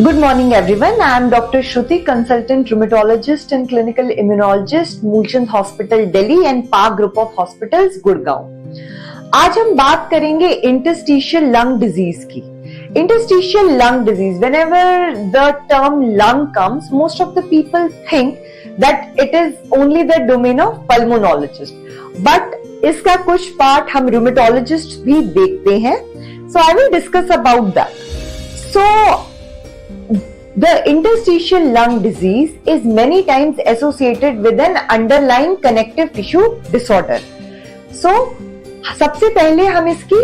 Good morning everyone. I am Dr. Shruti, consultant rheumatologist and clinical immunologist, Moolchand Hospital, Delhi and Park Group of Hospitals, Gurgaon. आज हम बात करेंगे interstitial lung disease की. Interstitial lung disease, whenever the term lung comes, most of the people think that it is only the domain of pulmonologist. But इसका कुछ part हम rheumatologists भी देखते हैं. So I will discuss about that. So the interstitial lung disease is many times associated with an underlying connective tissue disorder. So सबसे पहले हम इसकी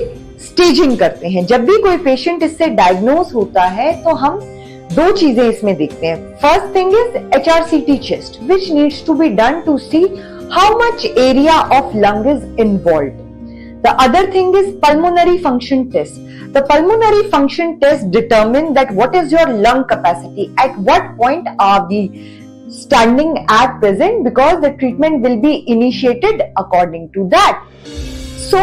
स्टेजिंग करते हैं. जब भी कोई पेशेंट इससे डायग्नोज होता है तो हम दो चीजें इसमें देखते हैं. First thing is HRCT chest, which needs to be done to see how much area of lung is involved. The other thing is pulmonary function test. The pulmonary function test determine that what is your lung capacity, at what point are we standing at present, because the treatment will be initiated according to that. So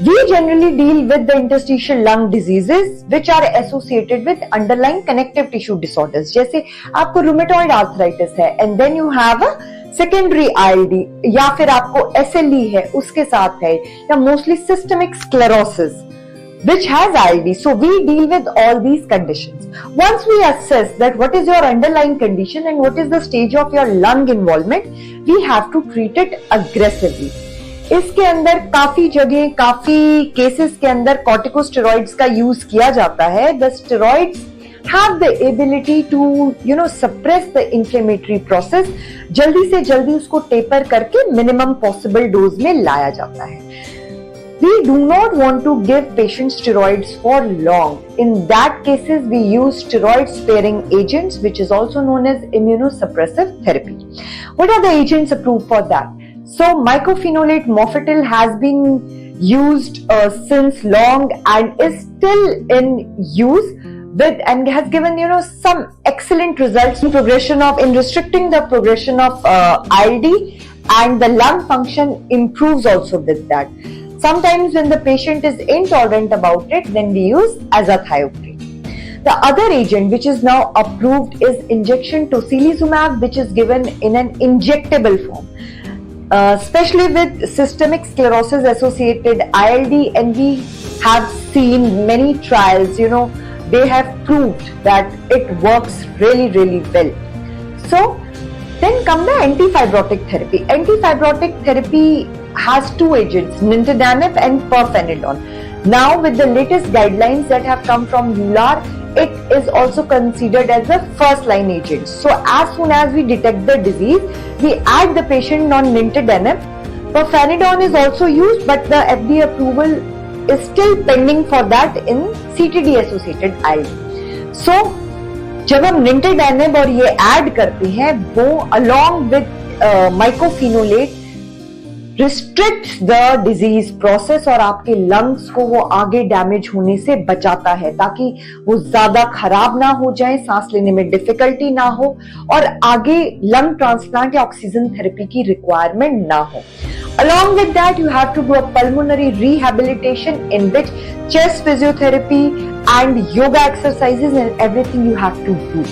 we generally deal with the interstitial lung diseases which are associated with underlying connective tissue disorders. जैसे आपको rheumatoid arthritis है and then you have a secondary ILD, या फिर आपको SLE है उसके साथ है, या mostly systemic sclerosis which has ILD. So we deal with all these conditions. Once we assess that what is your underlying condition and what is the stage of your lung involvement, we have to treat it aggressively. इसके अंदर काफी जगह, काफी cases के अंदर corticosteroids का use किया जाता है. The steroids have the ability to suppress the inflammatory process. जल्दी से जल्दी उसको टेपर करके minimum possible dose में लाया जाता है. We do not want to give patients steroids for long. In that cases, we use steroid-sparing agents, which is also known as immunosuppressive therapy. What are the agents approved for that? So, mycophenolate mofetil has been used since long and is still in use with and has given some excellent results in restricting the progression of ILD, and the lung function improves also with that. Sometimes when the patient is intolerant about it, then we use azathioprine. The other agent which is now approved is injection tocilizumab, which is given in an injectable form, especially with systemic sclerosis associated ILD, and we have seen many trials, they have proved that it works really well. So then come the antifibrotic therapy. Antifibrotic therapy has two agents, nintedanib and pirfenidone. Now with the latest guidelines that have come from EULAR, it is also considered as a first line agent. So as soon as we detect the disease, we add the patient on nintedanib. Pirfenidone is also used, but the FDA approval is still pending for that in CTD associated ILD. So जब हम nintedanib और ये add करते हैं, वो along with mycophenolate restricts the disease process और आपके lungs को वो आगे डैमेज होने से बचाता है, ताकि वो ज्यादा खराब ना हो जाए, सांस लेने में डिफिकल्टी ना हो और आगे लंग ट्रांसप्लांट या ऑक्सीजन थेरेपी की रिक्वायरमेंट ना हो. Along with that, you have to do a pulmonary rehabilitation in which chest physiotherapy and yoga exercises and everything you have to do.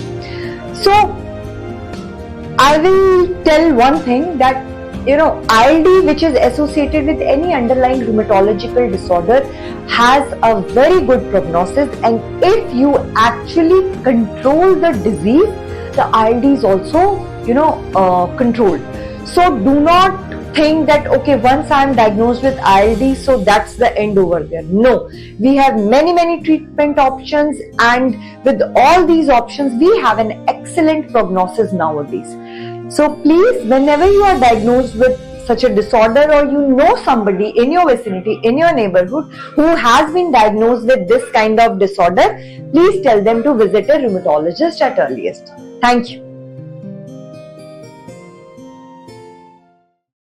So, I will tell one thing that ILD, which is associated with any underlying rheumatological disorder, has a very good prognosis, and if you actually control the disease, the ILD is also controlled. So do not think that okay, once I am diagnosed with ILD, so that's the end over there. No, we have many treatment options, and with all these options we have an excellent prognosis nowadays. So please, whenever you are diagnosed with such a disorder, or you know somebody in your vicinity, in your neighborhood who has been diagnosed with this kind of disorder, please tell them to visit a rheumatologist at earliest. Thank you.